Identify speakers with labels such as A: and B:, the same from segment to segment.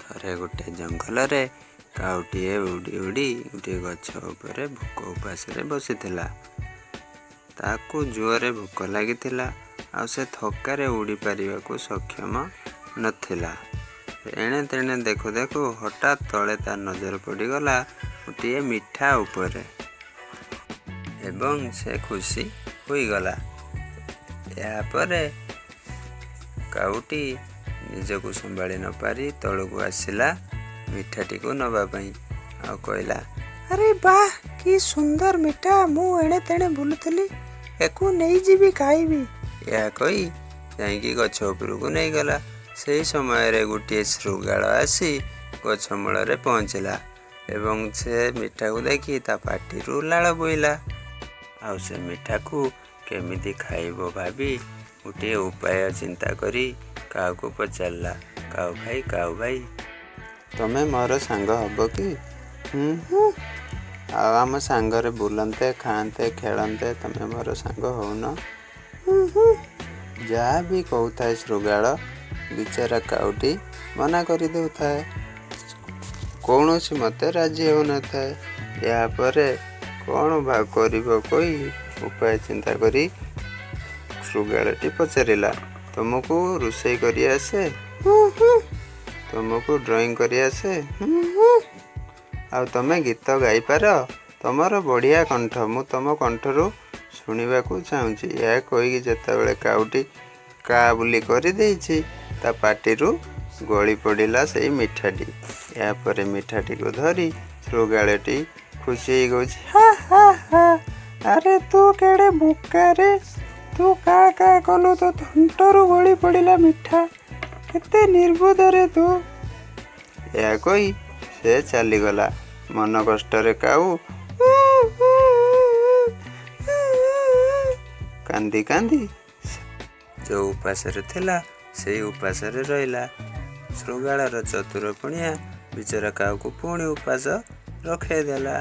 A: ଥରେ ଗୋଟେ ଜଙ୍ଗଲରେ କାଉଟିଏ ଉଡ଼ି ଉଡ଼ି ଗୋଟିଏ ଗଛ ଉପରେ ଭୋକ ଉପାସରେ ବସିଥିଲା। ତାକୁ ଜୋରରେ ଭୋକ ଲାଗିଥିଲା ଆଉ ସେ ଥକାରେ ଉଡ଼ି ପାରିବାକୁ ସକ୍ଷମ ନଥିଲା। ଏଣେ ତେଣେ ଦେଖୁ ଦେଖୁ ହଠାତ୍ ତଳେ ତା ନଜର ପଡ଼ିଗଲା ଗୋଟିଏ ମିଠା ଉପରେ ଏବଂ ସେ ଖୁସି ହୋଇଗଲା। ଏହାପରେ କାଉଟି ନିଜକୁ ସମ୍ଭାଳି ନ ପାରି ତଳକୁ ଆସିଲା ମିଠାଟିକୁ ନେବା ପାଇଁ ଆଉ କହିଲା,
B: ଆରେ ବାଃ, କି ସୁନ୍ଦର ମିଠା! ମୁଁ ଏଣେ ତେଣେ ବୁଲୁଥିଲି, ଏକୁ ନେଇଯିବି, ଖାଇବି।
A: ଏହା କହି ଯାଇକି ଗଛ ଉପରକୁ ନେଇଗଲା। ସେହି ସମୟରେ ଗୋଟିଏ ଶୃଗାଳ ଆସି ଗଛ ମୂଳରେ ପହଞ୍ଚିଲା ଏବଂ ସେ ମିଠାକୁ ଦେଖି ତା ପାଟିରୁ ଲାଳ ବୋହିଲା। ଆଉ ସେ ମିଠାକୁ କେମିତି ଖାଇବ ଭାବି ଗୋଟିଏ ଉପାୟ ଚିନ୍ତା କରି କାଉକୁ ପଚାରିଲା, କାଉ ଭାଇ ତମେ ମୋର ସାଙ୍ଗ ହବ କି? ଆଉ ଆମ ସାଙ୍ଗରେ ବୁଲନ୍ତେ, ଖାଆନ୍ତେ, ଖେଳନ୍ତେ, ତମେ ମୋର ସାଙ୍ଗ ହଉନ? ଯାହା ବି କହୁଥାଏ ଶୃଗାଳ, ବିଚରା କାଉଟି ମନା କରିଦେଉଥାଏ। କୌଣସି ମତେ ରାଜି ହେଉନଥାଏ। ଏହାପରେ କ'ଣ କରିବ କହି ଉପାୟ ଚିନ୍ତା କରି ଶୃଗାଳଟି ପଚାରିଲା, ତମକୁ ରୋଷେଇ କରି ଆସେ? ତମକୁ ଡ୍ରଇଂ କରି ଆସେ? ଆଉ ତମେ ଗୀତ ଗାଇପାର? ତମର ବଢ଼ିଆ କଣ୍ଠ, ମୁଁ ତମ କଣ୍ଠରୁ ଶୁଣିବାକୁ ଚାହୁଁଛି। ଏହା କହିକି ଯେତେବେଳେ କାଉଟି କା ବୋଲି କରିଦେଇଛି ତା ପାଟିରୁ ଗଳି ପଡ଼ିଲା ସେଇ ମିଠାଟି। ଏହାପରେ ମିଠାଟିକୁ ଧରି ଶୃଗାଳଟି ଖୁସି ହେଇଯାଉଛି।
B: ଆରେ ତୁ କେଡ଼େ ବୋକାରେ, ତୁ କା କଲୁ, ତୋ ତଣ୍ଟରୁ ଗଳି ପଡ଼ିଲା ମିଠା, କେତେ ନିର୍ବୁଦ୍ଧରେ ତୁ।
A: ଏହା କହି ସେ ଚାଲିଗଲା। ମନ କଷ୍ଟରେ କାଉ କାନ୍ଦି କାନ୍ଦି ଯେଉଁ ଉପାସରେ ଥିଲା ସେଇ ଉପାସରେ ରହିଲା। ଶୃଗାଳର ଚତୁରପଣିଆ ବିଚରା କାଉକୁ ପୁଣି ଉପାସ ରଖେଇଦେଲା।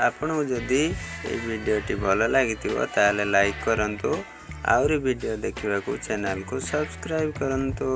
A: ଆପଣଙ୍କୁ ଯଦି ଏହି ଭିଡ଼ିଓଟି ଭଲ ଲାଗିଥିବ ତାହେଲେ ଲାଇକ୍ କରନ୍ତୁ। ଆହୁରି ଭିଡ଼ିଓ ଦେଖିବାକୁ ଚ୍ୟାନେଲକୁ ସବସ୍କ୍ରାଇବ୍ କରନ୍ତୁ।